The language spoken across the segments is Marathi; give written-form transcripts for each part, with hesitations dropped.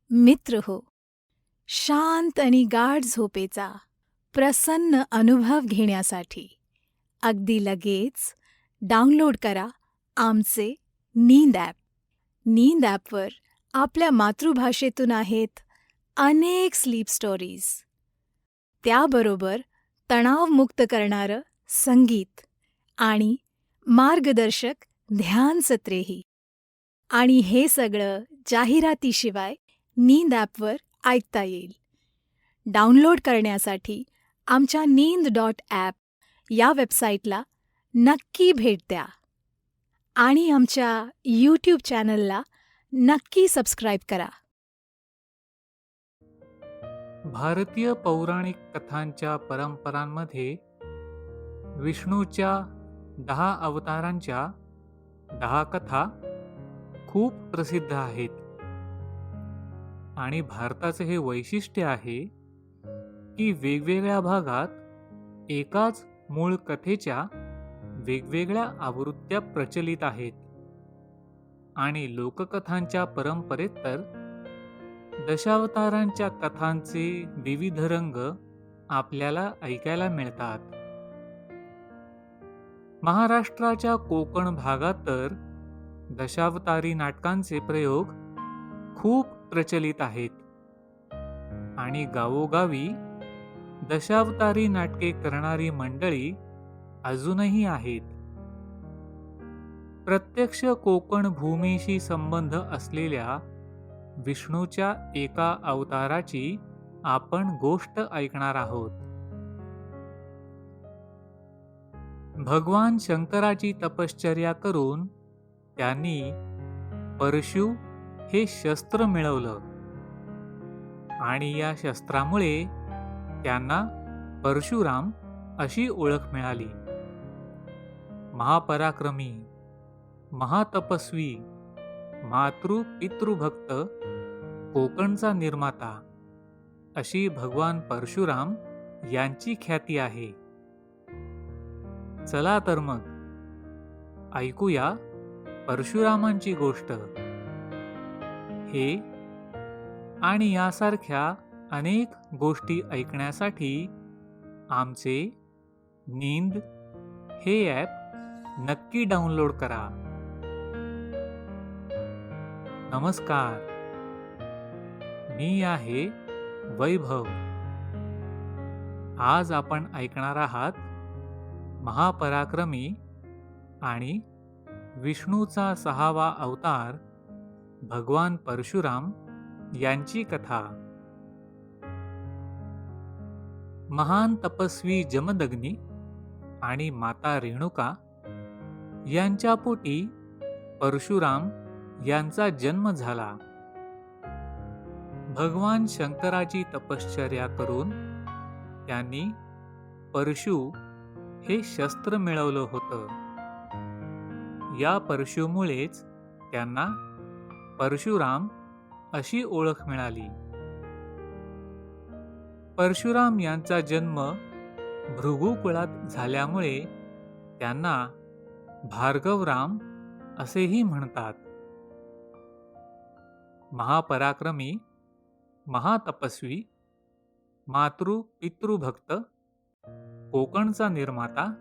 मित्र हो, शांत आणि गाढ झोपेचा प्रसन्न अनुभव घेण्यासाठी अगदी लगेच डाउनलोड करा आमचे नींद ॲप. नींद ॲपवर आपल्या मातृभाषेतून आहेत अनेक स्लीप स्टोरीज. त्याबरोबर तणावमुक्त करणारं संगीत आणि मार्गदर्शक ध्यान सत्रेही. आणि हे सगळं जाहिरातीशिवाय नींद ॲपवर ऐकता येईल. डाउनलोड करण्यासाठी आमच्या नींद.ॲप या वेबसाईटला नक्की भेट द्या आणि आमच्या यूट्यूब चॅनलला नक्की सबस्क्राईब करा. भारतीय पौराणिक कथांच्या परंपरांमध्ये विष्णूच्या 10 अवतारांच्या 10 कथा खूप प्रसिद्ध आहेत. आणि भारताचे हे वैशिष्ट्य आहे की वेगवेगळ्या भागात एकाच मूळ कथेच्या वेगवेगळ्या आवृत्त्या प्रचलित आहेत. आणि लोककथांच्या परंपरेत तर दशावतारांच्या कथांचे विविध रंग आपल्याला ऐकायला मिळतात. महाराष्ट्राच्या कोकण भागात तर दशावतारी नाटकांचे प्रयोग खूप प्रचलित आहेत. आणि गावोगावी दशावतारी नाटके करणारी मंडळी अजूनही आहेत. प्रत्यक्ष कोकण भूमीशी संबंध असलेल्या विष्णूच्या एका अवताराची आपण गोष्ट ऐकणार आहोत. भगवान शंकराची तपश्चर्या करून त्यांनी परशु हे शस्त्र मिळवलं. आणि या शस्त्रामुळे त्यांना परशुराम अशी ओळख मिळाली. महापराक्रमी, महातपस्वी, मातृपितृभक्त, कोकणचा निर्माता अशी भगवान परशुराम यांची ख्याती आहे. चला तर मग ऐकूया परशुरामांची गोष्ट. हे आणि यासारख्या अनेक गोष्टी ऐकण्यासाठी आमचे नींद हे ॲप नक्की डाउनलोड करा. नमस्कार, मी आहे वैभव. आज आपण ऐकणार आहात महापराक्रमी आणि विष्णूचा 6वा अवतार भगवान परशुराम यांची कथा. महान तपस्वी जमदग्नी आणि माता रेणुका यांच्या पोटी परशुराम यांचा जन्म झाला. भगवान शंकराची तपश्चर्या करून त्यांनी परशु हे शस्त्र मिळवलं होतं. या परशुमुळेच त्यांना परशुराम अशी ओळख मिळाली. परशुराम यांचा जन्म भृगु कुळात झाल्यामुळे त्यांना भार्गवराम असेही म्हणतात. महापराक्रमी, महातपस्वी, मातृपितृभक्त, कोकणचा निर्माता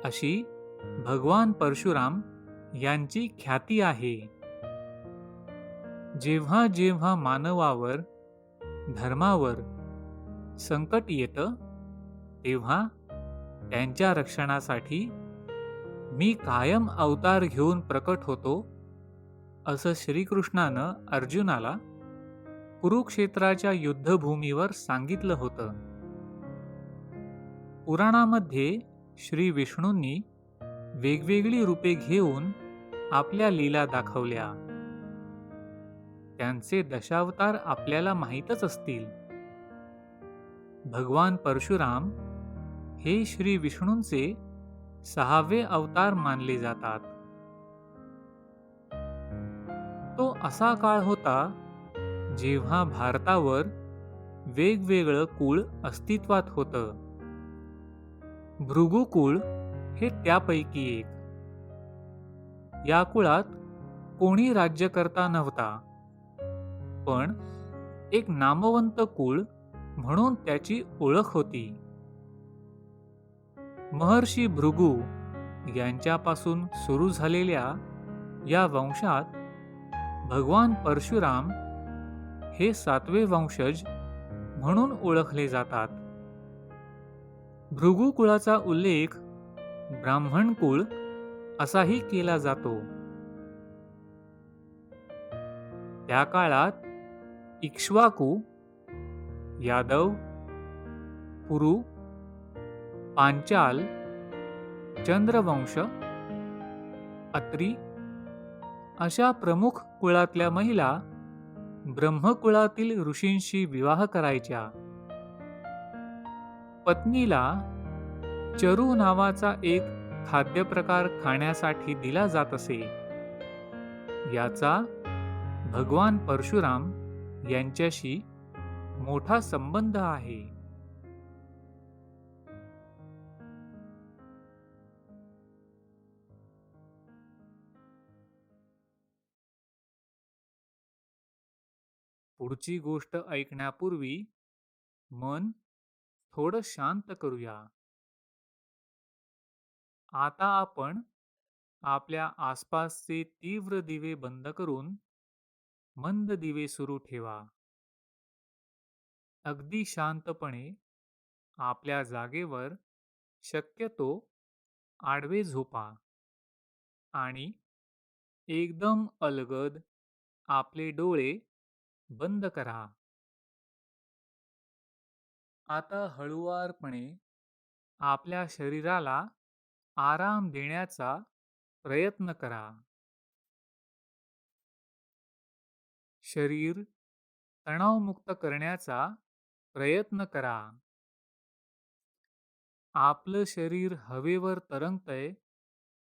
अशी भगवान परशुराम यांची ख्याती आहे. जेव्हा जेव्हा मानवावर, धर्मावर संकट येतं तेव्हा त्यांच्या रक्षणासाठी मी कायम अवतार घेऊन प्रकट होतो, असं श्रीकृष्णानं अर्जुनाला कुरुक्षेत्राच्या युद्धभूमीवर सांगितलं होतं. पुराणामध्ये श्री विष्णूंनी वेगवेगळी रूपे घेऊन आपल्या लीला दाखवल्या. त्यांचे दशावतार आपल्याला माहीतच असतील. भगवान परशुराम हे श्री विष्णूंचे 6वे अवतार मानले जातात. तो असा काळ होता जेव्हा भारतावर वेगवेगळं कुळ अस्तित्वात होतं. भृगु कुळ हे त्यापैकी एक. या कुळात कोणी राज्यकर्ता नव्हता, पण एक नामवंत कुळ म्हणून त्याची ओळख होती. महर्षी भृगू यांच्यापासून सुरू झालेल्या या वंशात भगवान परशुराम हे 7वे वंशज म्हणून ओळखले जातात. भृगू कुळाचा उल्लेख ब्राह्मण कुळ असाही केला जातो. त्या काळात इक्ष्वाकू, यादव, पुरु, पांचाल, चंद्रवंश, अत्री अशा प्रमुख कुळातल्या महिला ब्रह्मकुळातील ऋषींशी विवाह करायच्या. पत्नीला चरू नावाचा एक खाद्यप्रकार खाण्यासाठी दिला जात असे. याचा भगवान परशुराम यांच्याशी मोठा संबंध आहे. पुढची गोष्ट ऐकण्यापूर्वी मन थोडं शांत करूया. आता आपण आपल्या आसपासचे तीव्र दिवे बंद करून मंद दिवे सुरू ठेवा. अगदी शांतपणे आपल्या जागेवर शक्यतो आडवे झोपा आणि एकदम अलगद आपले डोळे बंद करा. आता हळुवारपणे आपल्या शरीराला आराम देण्याचा प्रयत्न करा. शरीर तणावमुक्त करण्याचा प्रयत्न करा. आपलं शरीर हवेवर तरंगतंय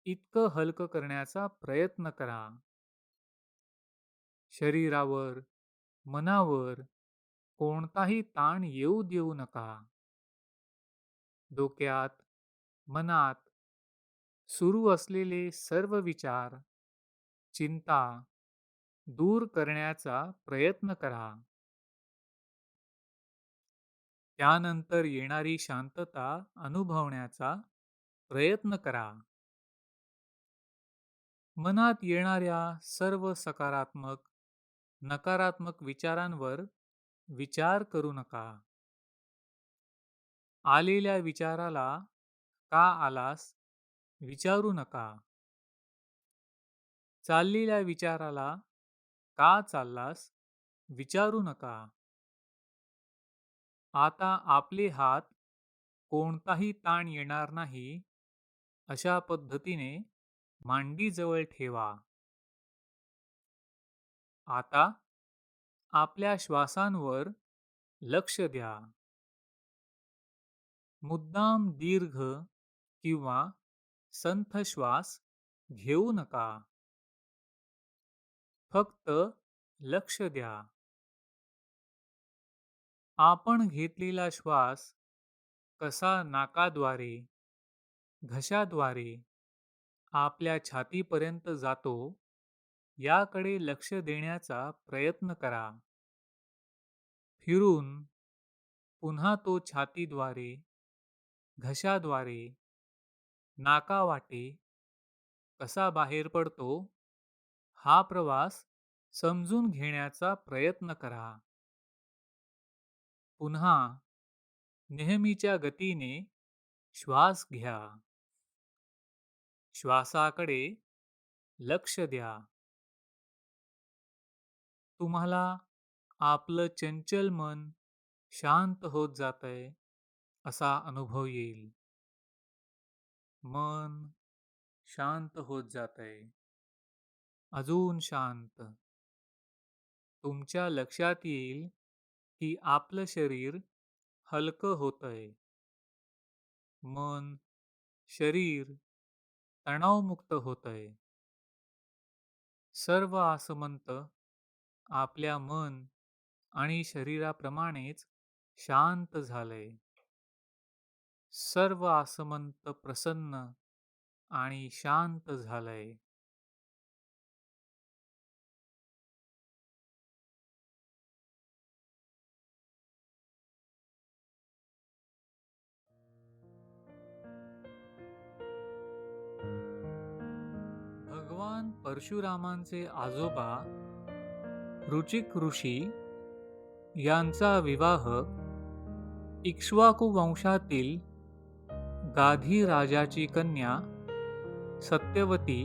इतकं हलकं करण्याचा प्रयत्न करा. शरीरावर, मनावर कोणताही ताण येऊ देऊ नका. डोक्यात, मनात सुरू असलेले सर्व विचार, चिंता दूर करण्याचा प्रयत्न करा. त्यानंतर येणारी शांतता अनुभवण्याचा प्रयत्न करा. मनात येणाऱ्या सर्व सकारात्मक, नकारात्मक विचारांवर विचार करू नका. आलेल्या विचाराला का आलास विचारू नका. चाललेल्या विचाराला का चाललास विचारू नका. आता आपले हात कोणताही ताण येणार नाही अशा पद्धतीने मांडीजवळ ठेवा. आता आपल्या श्वासांवर लक्ष द्या. मुद्दाम दीर्घ किंवा संथ श्वास घेऊ नका. फक्त लक्ष द्या. आपण घेतलेला श्वास कसा नाकाद्वारे, घशाद्वारे आपल्या छातीपर्यंत जातो याकडे लक्ष देण्याचा प्रयत्न करा. फिरून पुन्हा तो छातीद्वारे, घशाद्वारे, नाकावाटे कसा बाहेर पडतो हा प्रवास समजून घेण्याचा प्रयत्न करा. पुन्हा नेहमीच्या गतीने श्वास घ्या. श्वासाकडे लक्ष द्या. तुम्हाला आपलं चंचल मन शांत होत जातंय असा अनुभव येईल. मन शांत होत जातंय. अजून शांत. तुमच्या लक्षात येईल की आपलं शरीर हलकं होतंय. मन, शरीर तणावमुक्त होतंय. सर्व आसमंत आपल्या मन आणि शरीराप्रमाणेच शांत झालंय. सर्व आसमंत प्रसन्न आणि शांत झालंय. भगवान परशुरामांचे आजोबा रुचिक ऋषी यांचा विवाह इक्ष्वाकू वंशातील गाधी राजाची कन्या सत्यवती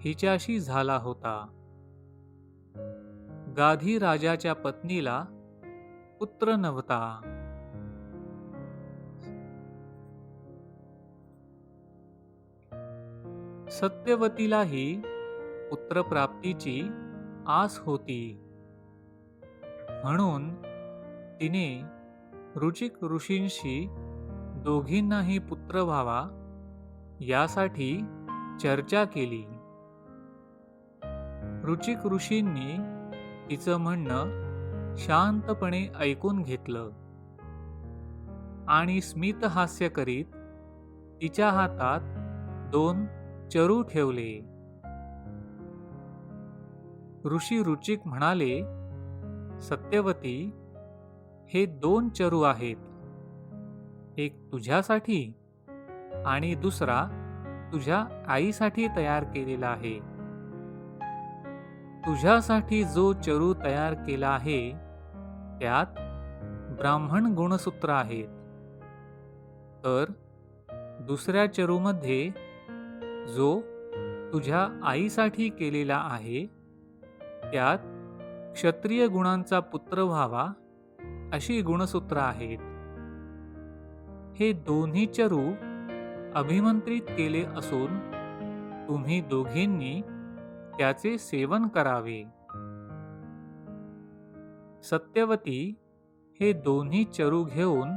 हिच्याशी झाला होता. गाधी राजाच्या पत्नीला पुत्र नव्हता. सत्यवतीलाही पुत्रप्राप्तीची आस होती. म्हणून तिने रुचिक ऋषींशी दोघींनाही पुत्र व्हावा यासाठी चर्चा केली. रुचिक ऋषींनी तिचं म्हणणं शांतपणे ऐकून घेतलं आणि स्मितहास्य करीत तिच्या हातात 2 चरू ठेवले. ऋषी रुचिक म्हणाले, सत्यवती, हे 2 चरू आहेत. एक तुझ्यासाठी आणि दुसरा तुझ्या आईसाठी तयार केलेला आहे. तुझ्यासाठी जो चरू तयार केला आहे त्यात ब्राह्मण गुणसूत्र आहेत, तर दुसऱ्या चरूमध्ये जो तुझ्या आईसाठी केलेला आहे त्यात क्षत्रिय गुणांचा पुत्र व्हावा अशी गुणसूत्र आहेत. हे दोन्ही चरू अभिमंत्रित केले असून तुम्ही दोघींनी त्याचे सेवन करावे. सत्यवती हे दोन्ही चरू घेऊन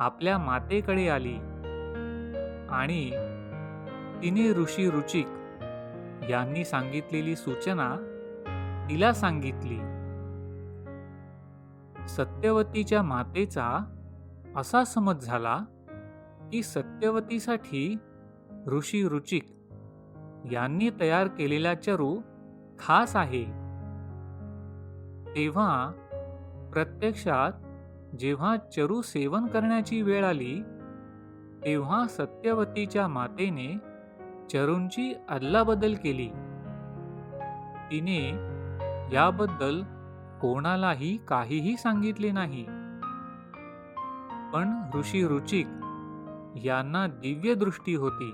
आपल्या मातेकडे आली आणि तिने ऋषी रुचिक यांनी सांगितलेली सूचना तिला सांगितली. सत्यवतीच्या मातेचा असा समज झाला की सत्यवतीसाठी ऋषी रुचिक यांनी तयार केलेला चरू खास आहे. तेव्हा प्रत्यक्षात जेव्हा चरू सेवन करण्याची वेळ आली तेव्हा सत्यवतीच्या मातेने चरूंची अदलाबदल केली. तिने याबद्दल कोणालाही काहीही सांगितले नाही. पण ऋषी रुचिक यांना दिव्य दृष्टी होती.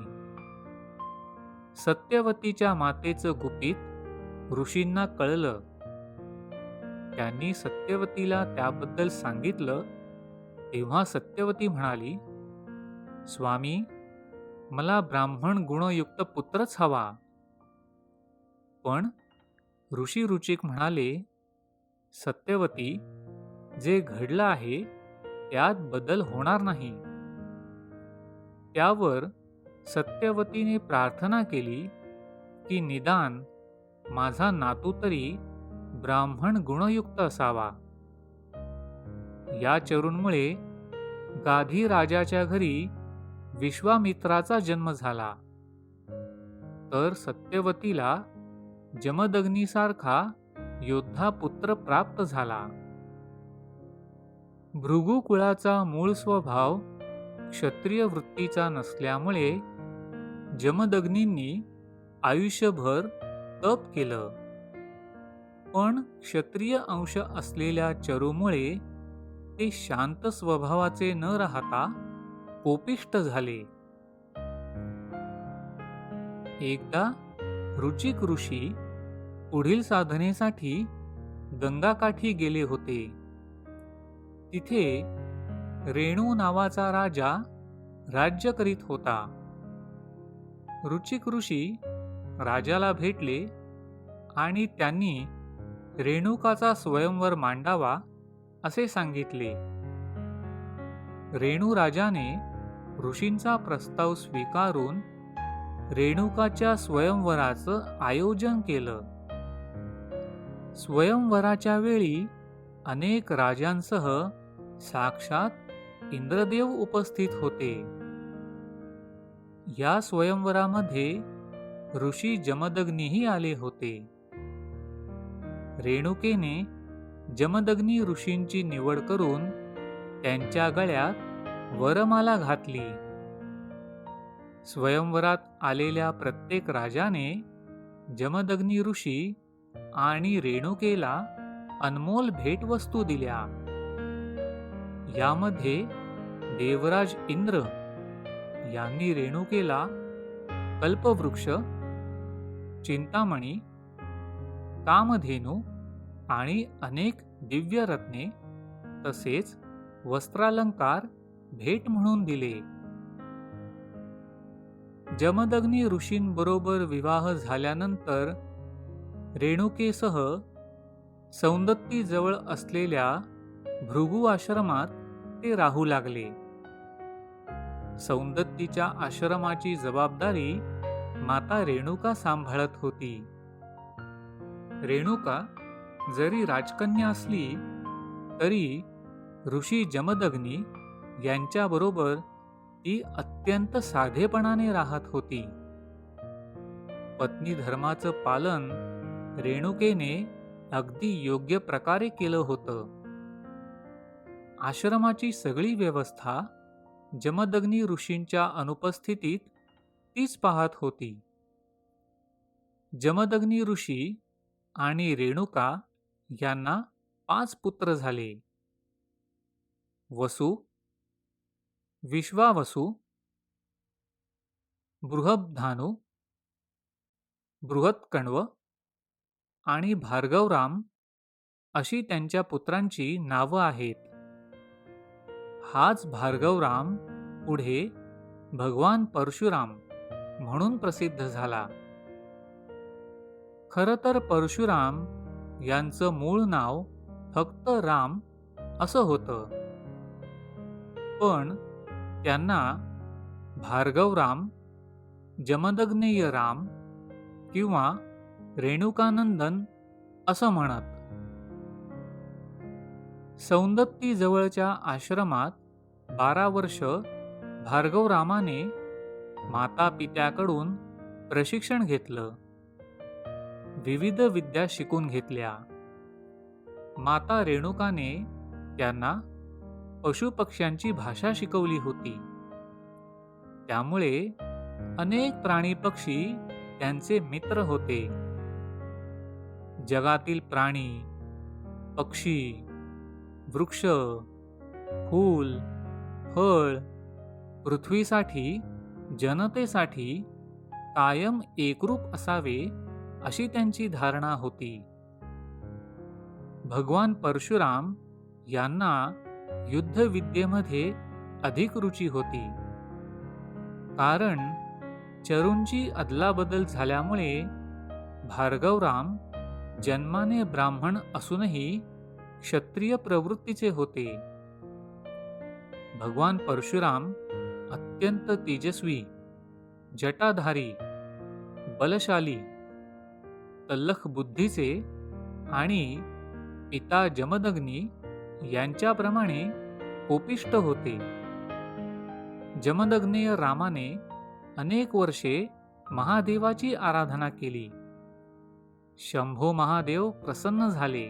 सत्यवतीच्या मातेचं गुपित ऋषींना कळलं. त्यांनी सत्यवतीला त्याबद्दल सांगितलं तेव्हा सत्यवती म्हणाली, स्वामी, मला ब्राह्मण गुणयुक्त पुत्रच हवा. पण ऋषी रुचिक म्हणाले, सत्यवती, जे घडलं आहे त्यात बदल होणार नाही. त्यावर सत्यवतीने प्रार्थना केली की निदान माझा नातू तरी ब्राह्मण गुणयुक्त असावा. या चरूंमुळे गाधी राजाच्या घरी विश्वामित्राचा जन्म झाला, तर सत्यवतीला जमदग्नीसारखा योद्धा पुत्र प्राप्त झाला. भृगु कुळाचा मूळ स्वभाव क्षत्रिय वृत्तीचा नसल्यामुळे जमदग्नींनी आयुष्यभर तप केलं. पण क्षत्रिय अंश असलेल्या चरूमुळे ते शांत स्वभावाचे न राहता कोपिष्ट झाले. एकदा रुचिक ऋषी पुढील साधनेसाठी गंगाकाठी गेले होते. तिथे रेणू नावाचा राजा राज्य करीत होता. रुचिक ऋषी राजाला भेटले आणि त्यांनी रेणुकाचा स्वयंवर मांडावा असे सांगितले. रेणू राजाने ऋषींचा प्रस्ताव स्वीकारून रेणुकाच्या स्वयंवराचं आयोजन केलं. स्वयंवराच्या वेळी अनेक राजांसह साक्षात इंद्रदेव उपस्थित होते. या स्वयंवरामध्ये ऋषी जमदग्नीही आले होते. रेणुकेने जमदग्नी ऋषींची निवड करून त्यांच्या गळ्यात वरमाला घातली. स्वयंवरात आलेल्या प्रत्येक राजाने जमदग्नी ऋषी आणि रेणुकेला अनमोल भेटवस्तू दिल्या. यामध्ये देवराज इंद्र यांनी रेणुकेला कल्पवृक्ष, चिंतामणी, कामधेनू आणि अनेक दिव्य रत्ने तसेच वस्त्रालंकार भेट म्हणून दिले. जमदग्नी ऋषींबरोबर विवाह झाल्यानंतर रेणुकेसह सौंदत्ती जवळ असलेल्या भृगु आश्रमात ते राहू लागले. सौंदत्तीच्या आश्रमाची जबाबदारी माता रेणुका सांभाळत होती. रेणुका जरी राजकन्या असली तरी ऋषी जमदग्नी यांच्याबरोबर ती अत्यंत साधेपणाने राहत होती. पत्नी धर्माचं पालन रेणुकेने अगदी योग्य प्रकारे केलं होतं. आश्रमाची सगळी व्यवस्था जमदग्नी ऋषींच्या अनुपस्थितीत तीच पाहत होती. जमदग्नी ऋषी आणि रेणुका यांना 5 पुत्र झाले. वसु, विश्वावसु, बृहद्धानु, बृहत्कण्व आणि भार्गवराम अशी त्यांच्या पुत्रांची नावं आहेत. हाच भार्गवराम पुढे भगवान परशुराम म्हणून प्रसिद्ध झाला. खरं तर परशुराम यांचं मूळ नाव फक्त राम असं होतं, पण त्यांना भार्गवराम, जमदग्नेय राम किंवा रेणुकानंदन असं म्हणत. सौंदत्ती जवळच्या आश्रमात 12 वर्ष भार्गवरामाने माता पित्याकडून प्रशिक्षण घेतलं. विविध विद्या शिकून घेतल्या. माता रेणुकाने त्यांना पशुपक्ष्यांची भाषा शिकवली होती. त्यामुळे अनेक प्राणी पक्षी त्यांचे मित्र होते. जगातील प्राणी, पक्षी, वृक्ष, फूल, फळ, पृथ्वीसाठी, जनतेसाठी कायम एकरूप असावे अशी त्यांची धारणा होती. भगवान परशुराम यांना युद्धविद्येमध्ये अधिक रुची होती. कारण चरूंची अदलाबदल झाल्यामुळे भार्गवराम जन्माने ब्राह्मण असूनही क्षत्रिय प्रवृत्तीचे होते. भगवान परशुराम अत्यंत तेजस्वी, जटाधारी, बलशाली, तल्लख बुद्धीचे आणि पिता जमदग्नी यांच्याप्रमाणे कोपिष्ट होते. जमदग्नेय रामाने अनेक वर्षे महादेवाची आराधना केली. शंभो महादेव प्रसन्न झाले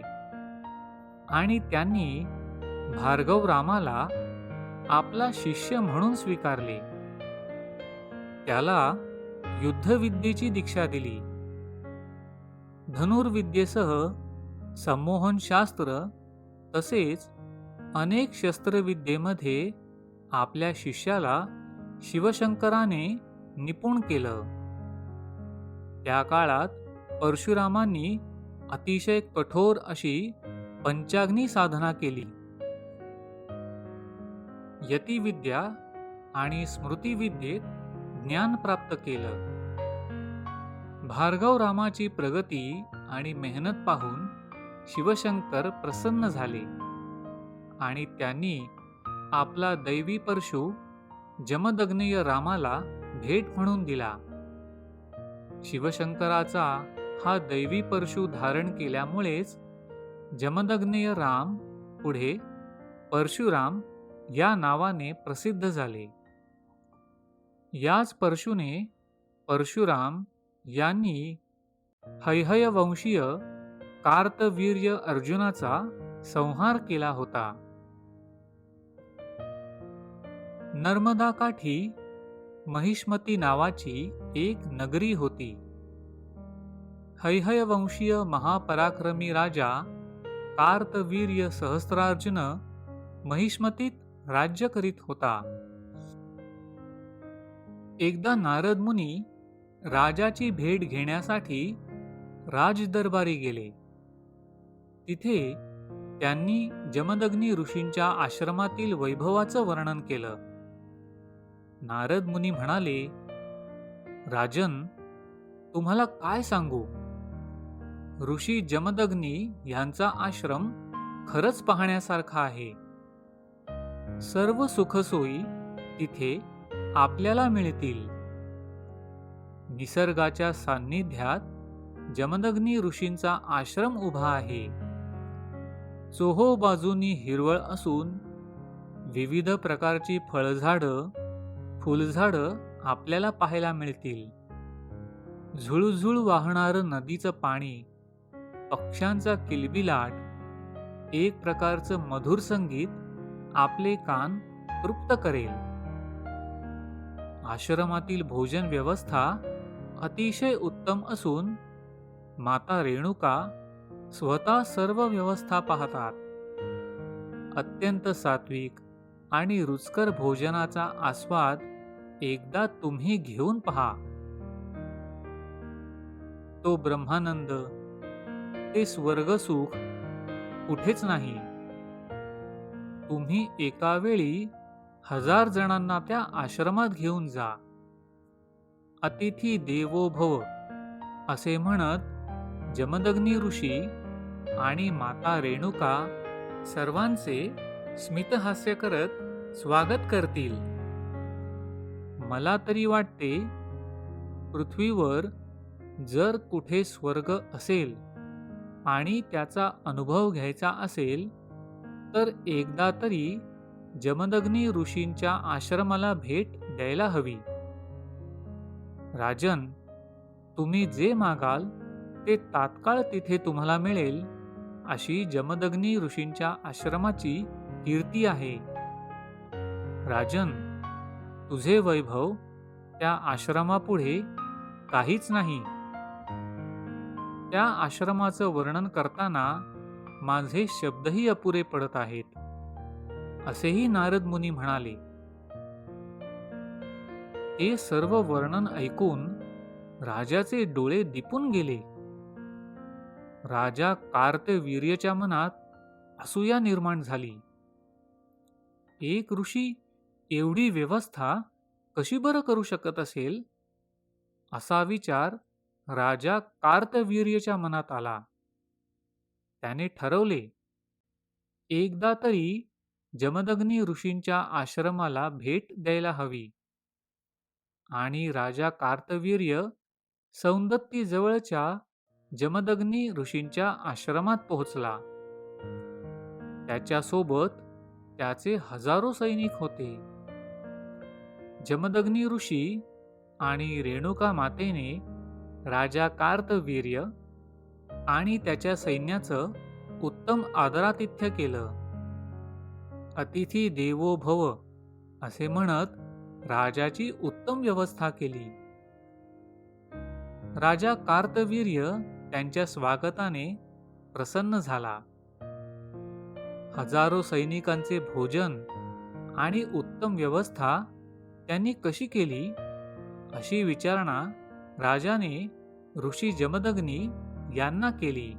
आणि त्यांनी भार्गवरामाला आपला शिष्य म्हणून स्वीकारले. त्याला युद्धविद्येची दीक्षा दिली. धनुर्विद्येसह संमोहनशास्त्र तसेच अनेक शस्त्रविद्येमध्ये आपल्या शिष्याला शिवशंकराने निपुण केलं. त्या काळात परशुरामांनी अतिशय कठोर अशी पंचाग्नी साधना केली. यतिविद्या आणि स्मृतिविद्येत ज्ञान प्राप्त केलं. भार्गवरामाची प्रगती आणि मेहनत पाहून शिवशंकर प्रसन्न झाले आणि त्यांनी आपला दैवी परशु जमदग्नेय रामाला भेट म्हणून दिला. शिवशंकराचा हा दैवी परशु धारण केल्यामुळेच जमदग्नेय राम पुढे परशुराम या नावाने प्रसिद्ध झाले. याच परशुने परशुराम यांनी हैहय वंशीय कार्तवीर्य अर्जुनाचा संहार केला होता. नर्मदाकाठी महिष्मती नावाची एक नगरी होती. हैहयवंशीय महापराक्रमी राजा कार्तवीर्य सहस्त्रार्जुन महिष्मतीत राज्य करीत होता. एकदा नारद मुनी राजाची भेट घेण्यासाठी राजदरबारी गेले. तिथे त्यांनी जमदग्नी ऋषींच्या आश्रमातील वैभवाचं वर्णन केलं. नारद मुनी म्हणाले, राजन, तुम्हाला काय सांगू? ऋषी जमदग्नी यांचा आश्रम खरंच पाहण्यासारखा आहे. सर्व सुखसोयी तिथे आपल्याला मिळतील. निसर्गाच्या सान्निध्यात जमदग्नी ऋषींचा आश्रम उभा आहे. चोहो बाजूनी हिरवळ असून विविध प्रकारची फळझाडं, फुलझाडं आपल्याला पाहायला मिळतील. झुळझुळ वाहणारं नदीचं पाणी, पक्ष्यांचा किलबिलाट, एक प्रकारचं मधुर संगीत आपले कान तृप्त करेल. आश्रमातील भोजन व्यवस्था अतिशय उत्तम असून माता रेणुका स्वतः सर्व व्यवस्था पाहतात. अत्यंत सात्विक आणि रुचकर भोजनाचा आस्वाद एकदा तुम्ही घेऊन पहा. तो ब्रह्मानंद, ते स्वर्गसुख कुठेच नाही. तुम्ही एका वेळी 1000 जणांना त्या आश्रमात घेऊन जा. अतिथी देवो भव असे म्हणत जमदग्नी ऋषी आणि माता रेणुका सर्वांचे स्मितहास्य करत स्वागत करतील. मला तरी वाटते, पृथ्वीवर जर कुठे स्वर्ग असेल आणि त्याचा अनुभव घ्यायचा असेल तर एकदा तरी जमदग्नी ऋषींच्या आश्रमाला भेट द्यायला हवी. राजन, तुम्ही जे मागाल ते तात्काळ तिथे तुम्हाला मिळेल अशी जमदग्नी ऋषींच्या आश्रमाची कीर्ती आहे. राजन, तुझे वैभव त्या आश्रमापुढे काहीच नाही. त्या आश्रमाचं वर्णन करताना माझे शब्दही अपुरे पडत आहेत, असेही नारद मुनी म्हणाले. ते सर्व वर्णन ऐकून राजाचे डोळे दिपून गेले. राजा कार्तवीर्याच्या मनात असूया निर्माण झाली. एक ऋषी एवढी व्यवस्था कशी बरं करू शकत असेल, असा विचार राजा कार्तवीर्याच्या मनात आला. त्याने ठरवले, एकदा तरी जमदग्नी ऋषींच्या आश्रमाला भेट द्यायला हवी. आणि राजा कार्तवीर्य सौंदत्ती जवळच्या जमदग्नी ऋषींच्या आश्रमात पोहोचला. त्याच्यासोबत त्याचे हजारो सैनिक होते. जमदग्नी ऋषी आणि रेणुका मातेने राजा कार्तवीर्य आणि त्याच्या सैन्याचं उत्तम आदरातिथ्य केलं. अतिथी देवो भव असे म्हणत राजाची उत्तम व्यवस्था केली. राजा कार्तवीर्य त्यांच्या स्वागताने प्रसन्न झाला. हजारो सैनिकांचे भोजन आणि उत्तम व्यवस्था त्यांनी कशी केली अशी विचारणा राजाने ऋषी जमदग्नी यांना केली.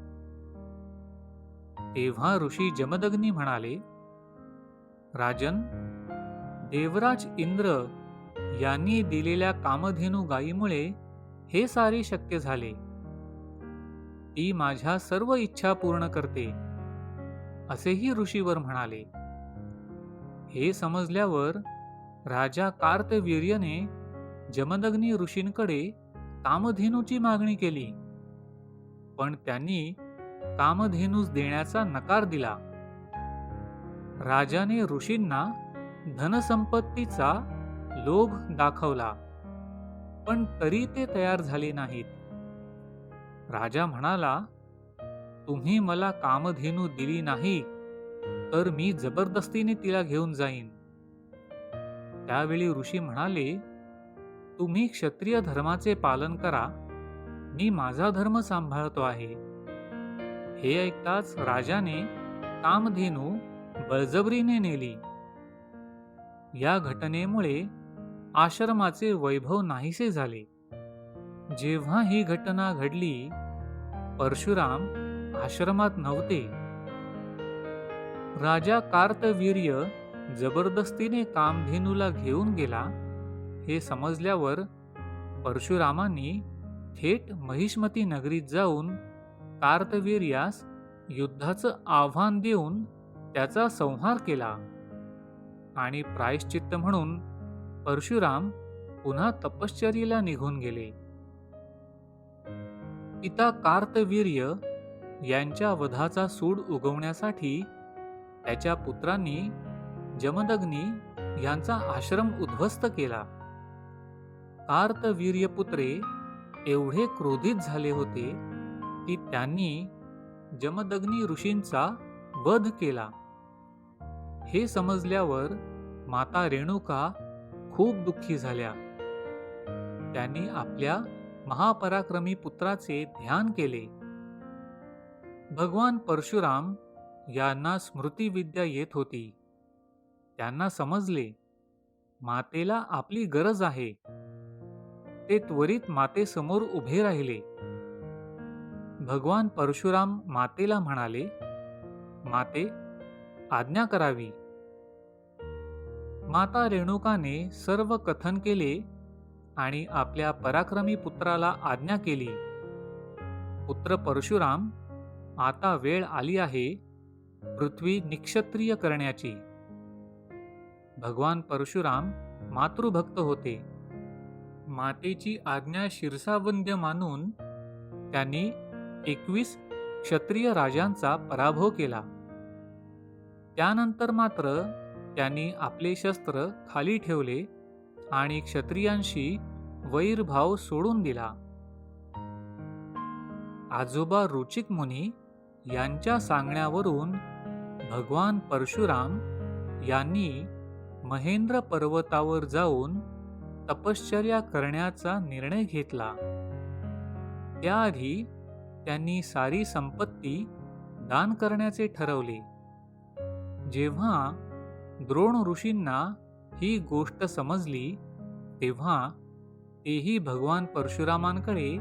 तेव्हा ऋषी जमदग्नी म्हणाले, राजन, देवराज इंद्र यांनी दिलेल्या कामधेनू गायीमुळे हे सारे शक्य झाले. ती माझ्या सर्व इच्छा पूर्ण करते, असेही ऋषीवर म्हणाले. हे समजल्यावर राजा कार्तवीर्याने जमदग्नी ऋषींकडे कामधेनूची मागणी केली, पण त्यांनी कामधेनूस देण्याचा नकार दिला. राजाने ऋषींना धनसंपत्तीचा लोभ दाखवला, पण तरी ते तयार झाले नाहीत. राजा म्हणाला, तुम्ही मला कामधेनू दिली नाही तर मी जबरदस्तीने तिला घेऊन जाईन. त्यावेळी ऋषी म्हणाले, तुम्ही क्षत्रिय धर्माचे पालन करा मी माझा धर्म सांभाळतो आहे. हे ऐकताच राजाने कामधेनू बळजबरीने नेली. या घटनेमुळे आश्रमाचे वैभव नाहीसे झाले. जेव्हा ही घटना घडली, परशुराम आश्रमात नव्हते. राजा कार्तवीर्य जबरदस्तीने कामधेनूला घेऊन गेला हे समजल्यावर परशुरामांनी थेट महिष्मती नगरीत जाऊन कार्तवीर्यास युद्धाचं आव्हान देऊन त्याचा संहार केला. आणि प्रायश्चित्त म्हणून परशुराम पुन्हा तपश्चर्येला निघून गेले. पिता कार्तवीर्य यांच्या वधाचा सूड उगवण्यासाठी त्याच्या पुत्रांनी जमदग्नी यांचा आश्रम उद्ध्वस्त केला. कार्तवीर्यपुत्रे एवढे क्रोधित झाले होते की त्यांनी जमदग्नी ऋषींचा वध केला. हे समजल्यावर माता रेणुका खूप दुःखी झाल्या. त्यांनी आपल्या महापराक्रमी पुत्राचे ध्यान केले. भगवान परशुराम यांना स्मृतिविद्या येत होती. त्यांना समजले, मातेला आपली गरज आहे. ते त्वरित मातेसमोर उभे राहिले. भगवान परशुराम मातेला म्हणाले, माते, आज्ञा करावी. माता रेणुकाने सर्व कथन केले आणि आपल्या पराक्रमी पुत्राला आज्ञा केली. पुत्र परशुराम, आता वेळ आली आहे पृथ्वी निक्षत्रिय करण्याची. भगवान परशुराम मातृभक्त होते. मातेची आज्ञा शिरसावंद्य मानून त्यांनी 21 क्षत्रिय राजांचा पराभव केला. त्यानंतर मात्र त्यांनी आपले शस्त्र खाली ठेवले आणि क्षत्रियांशी वैरभाव सोडून दिला. आजोबा रुचिक मुनी यांच्या सांगण्यावरून भगवान परशुराम यांनी महेंद्र पर्वतावर जाऊन तपश्चर्या करण्याचा निर्णय घेतला. त्याआधी त्यांनी सारी संपत्ती दान करण्याचे ठरवले. जेव्हा द्रोण ऋषींना ही गोष्ट समजली तेव्हा तेही भगवान परशुरामांकडे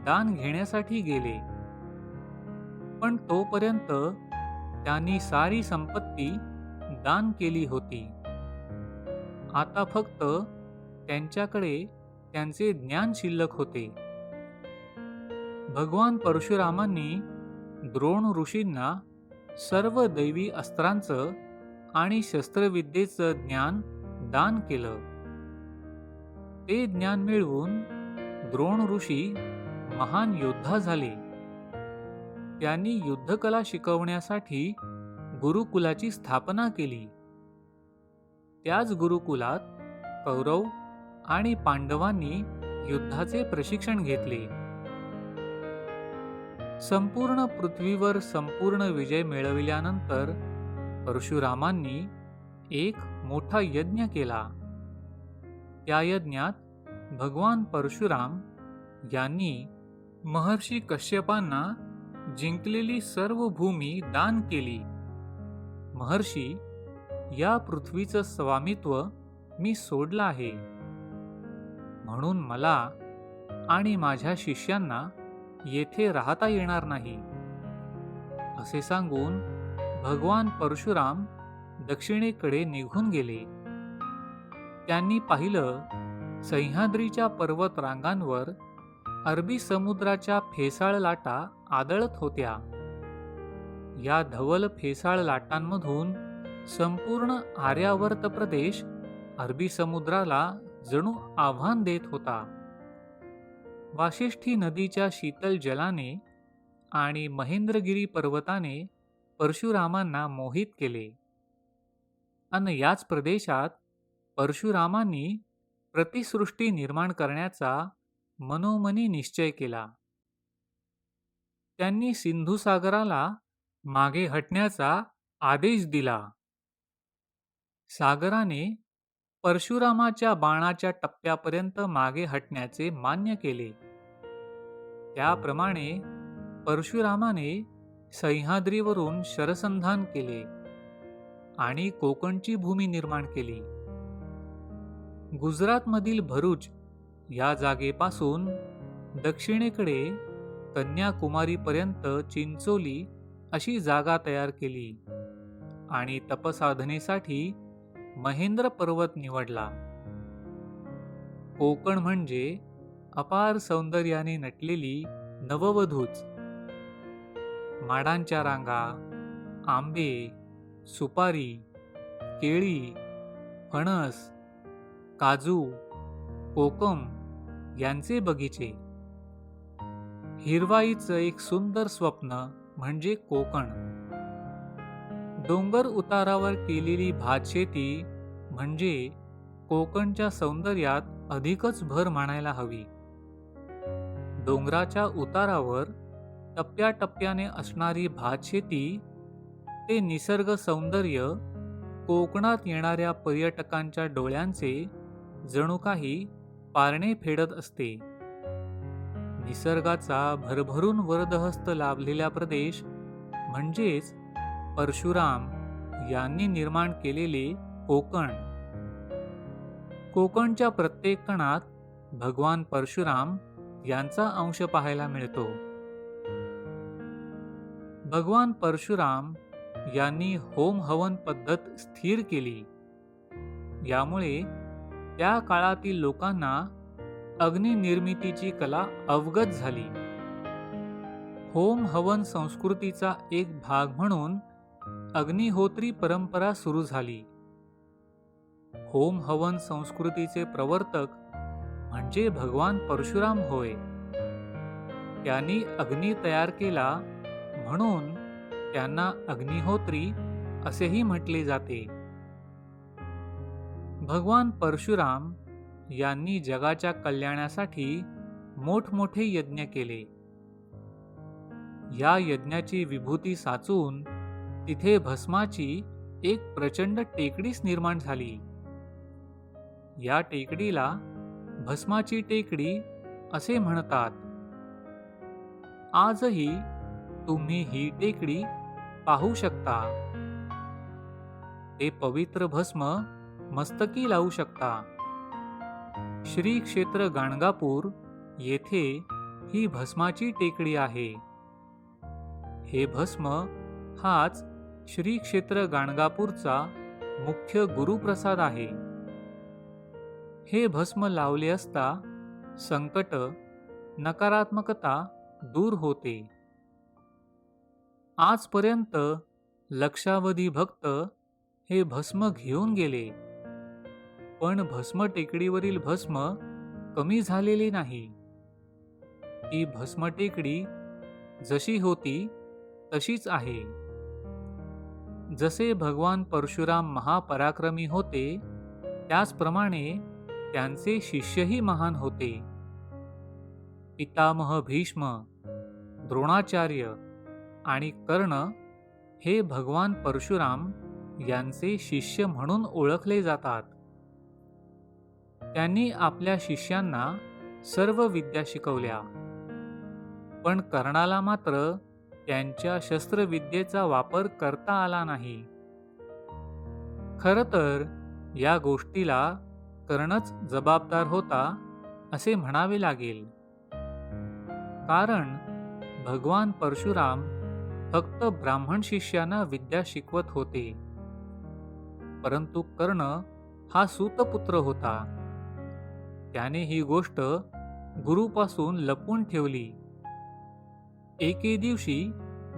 दान घेण्यासाठी गेले. पण तोपर्यंत त्यांनी सारी संपत्ती दान केली होती. आता फक्त त्यांच्याकडे त्यांचे ज्ञान शिल्लक होते. भगवान परशुरामांनी द्रोण ऋषींना सर्व दैवी अस्त्रांचं आणि शस्त्रविद्येचं ज्ञान दान केलं. ते ज्ञान मिळवून द्रोण ऋषी महान योद्धा झाले. त्यांनी युद्धकला शिकवण्यासाठी गुरुकुलाची स्थापना केली. त्याच गुरुकुलात कौरव आणि पांडवांनी युद्धाचे प्रशिक्षण घेतले. संपूर्ण पृथ्वीवर संपूर्ण विजय मिळविल्यानंतर परशुरामांनी एक मोठा यज्ञ केला. त्या यज्ञात भगवान परशुराम यांनी महर्षी कश्यपांना जिंकलेली सर्व भूमी दान केली. महर्षी, या पृथ्वीचं स्वामित्व मी सोडलं आहे, म्हणून मला आणि माझ्या शिष्यांना येथे राहता येणार नाही. असे सांगून भगवान परशुराम दक्षिणेकडे निघून गेले. त्यांनी पाहिलं, सह्याद्रीच्या पर्वत रांगांवर अरबी समुद्राच्या फेसाळ लाटा आदळत होत्या. या धवल फेसाळ लाटांमधून संपूर्ण आर्यावर्त प्रदेश अरबी समुद्राला जणू आव्हान देत होता. वाशिष्ठी नदीच्या शीतल जलाने आणि महेंद्रगिरी पर्वताने परशुरामांना मोहित केले. आणि याच प्रदेशात परशुरामांनी प्रतिसृष्टी निर्माण करण्याचा मनोमनी निश्चय केला. त्यांनी सिंधू सागराला मागे हटण्याचा आदेश दिला. सागराने परशुरामाच्या बाणाच्या टप्प्यापर्यंत मागे हटण्याचे मान्य केले. त्याप्रमाणे परशुरामाने सह्याद्रीवरून शरसंधान केले आणि कोकणची भूमी निर्माण केली. गुजरातमधील भरूच या जागेपासून दक्षिणेकडे कन्याकुमारीपर्यंत चिंचोली अशी जागा तयार केली आणि तपसाधनेसाठी महेंद्र पर्वत निवडला. कोकण म्हणजे अपार सौंदर्याने नटलेली नववधूच. माडांच्या रांगा, आंबे, सुपारी, केळी, फणस, काजू, कोकम यांचे बगीचे. हिरवाईचं एक सुंदर स्वप्न म्हणजे कोकण. डोंगर उतारावर केलेली भातशेती म्हणजे कोकणच्या सौंदर्यात अधिकच भर मानायला हवी. डोंगराच्या उतारावर टप्प्याटप्प्याने असणारी भातशेती, ते निसर्ग सौंदर्य कोकणात येणाऱ्या पर्यटकांच्या डोळ्यांचे जणू काही पारणे फेडत असते. निसर्गाचा भरभरून वरदहस्त लाभलेला प्रदेश म्हणजेच परशुराम यांनी निर्माण केलेले कोकण. कोकणच्या प्रत्येक कणात भगवान परशुराम यांचा अंश पाहायला मिळतो. भगवान परशुराम यांनी होम हवन पद्धत स्थिर केली. यामुळे त्या काळातील लोकांना अग्नी निर्मितीची कला अवगत झाली. होम हवन संस्कृतीचा एक भाग म्हणून अग्निहोत्री परंपरा सुरू झाली. होम हवन संस्कृतीचे प्रवर्तक म्हणजे भगवान परशुराम होय. त्यांनी अग्नी तयार केला म्हणून त्यांना अग्निहोत्री असेही म्हटले जाते. भगवान परशुराम यांनी जगाच्या कल्याणासाठी मोठमोठे यज्ञ केले. या यज्ञाची विभूती साचून तिथे भस्माची एक प्रचंड टेकडीच निर्माण झाली. या टेकडीला भस्माची टेकडी असे म्हणतात. आजही तुम्ही ही टेकडी पाहू शकता. ते पवित्र भस्म मस्तकी लावू शकता. श्री क्षेत्र गाणगापूर येथे ही भस्माची टेकडी आहे. हे भस्म हाच श्री क्षेत्र गाणगापूरचा मुख्य गुरुप्रसाद आहे. हे भस्म लावले असता संकट, नकारात्मकता दूर होते. आजपर्यंत लक्षावधी भक्त हे भस्म घेऊन गेले, पण भस्म टेकडीवरील भस्म कमी झालेली नाही. ती भस्म टेकडी जशी होती तशीच आहे. जसे भगवान परशुराम महापराक्रमी होते, त्याचप्रमाणे त्यांचे शिष्यही महान होते. पितामह भीष्म, द्रोणाचार्य आणि कर्ण हे भगवान परशुराम यांचे शिष्य म्हणून ओळखले जातात. त्यांनी आपल्या शिष्यांना सर्व विद्या शिकवल्या, पण कर्णाला मात्र त्यांच्या शस्त्रविद्येचा वापर करता आला नाही. खरं तर या गोष्टीला कर्णच जबाबदार होता असे म्हणावे लागेल. कारण भगवान परशुराम फक्त ब्राह्मण शिष्यांना विद्या शिकवत होते, परंतु कर्ण हा सूतपुत्र होता. त्याने ही गोष्ट गुरुपासून लपवून ठेवली. एके दिवशी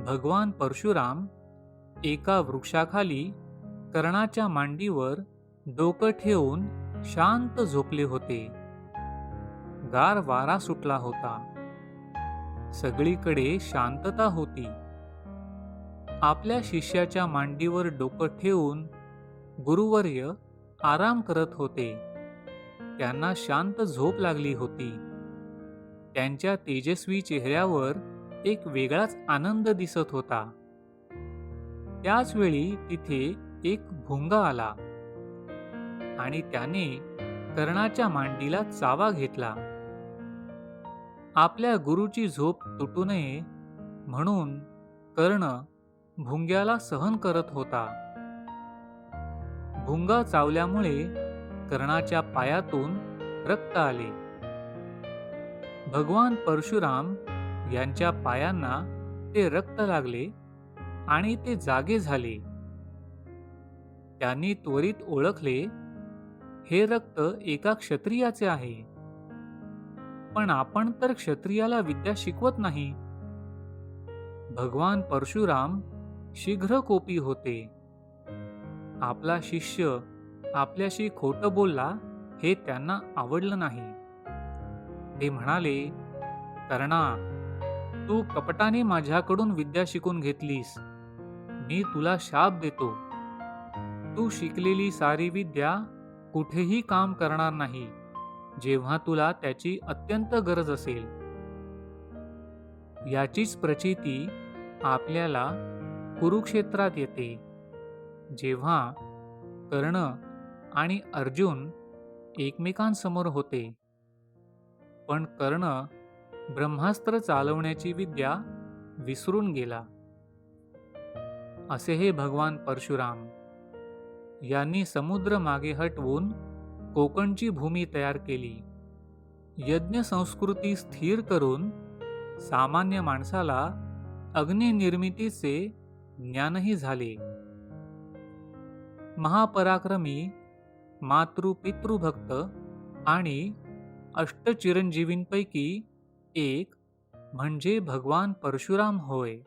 भगवान परशुराम एका वृक्षाखाली कर्णाच्या मांडीवर डोकं ठेवून शांत झोपले होते. गार वारा सुटला होता. सगळीकडे शांतता होती. आपल्या शिष्याच्या मांडीवर डोकं ठेवून गुरुवर्य आराम करत होते. त्यांना शांत झोप लागली होती. त्यांच्या तेजस्वी चेहऱ्यावर एक वेगळाच आनंद दिसत होता. त्याच वेळी तिथे एक भुंगा आला आणि त्याने कर्णाच्या मांडीला चावा घेतला. आपल्या गुरुची झोप तुटू नये म्हणून कर्ण भुंग्याला सहन करत होता. भुंगा चावल्यामुळे कर्णाच्या पायातून रक्त आले. भगवान परशुराम यांच्या पायांना ते रक्त लागले आणि ते जागे झाले. त्यांनी त्वरित ओळखले, हे रक्त एका क्षत्रियाचे आहे. पण आपण तर क्षत्रियाला विद्या शिकवत नाही. भगवान परशुराम शीघ्रकोपी होते. आपला शिष्य आपल्याशी खोटं बोलला हे त्यांना आवडलं नाही. ते म्हणाले, कर्णा, तू कपटाने माझ्याकडून विद्या शिकून घेतलीस. मी तुला शाप देतो. तू शिकलेली सारी विद्या कुठेही काम करणार नाही जेव्हा तुला त्याची अत्यंत गरज असेल. याचीच प्रचिती आपल्याला कुरुक्षेत्रात येते, जेव्हा कर्ण आणि अर्जुन एकमेकांसमोर होते. पण कर्ण ब्रह्मास्त्र चालवण्याची विद्या विसरून गेला. असे हे भगवान परशुराम यांनी समुद्र मागे हटवून कोकणची भूमी तयार केली. यज्ञ संस्कृती स्थिर करून सामान्य माणसाला अग्निनिर्मितीचे ज्ञानही झाले. महापराक्रमी मातृपितृभक्त आणि अष्टचिरंजीवींपैकी एक म्हणजे भगवान परशुराम होय.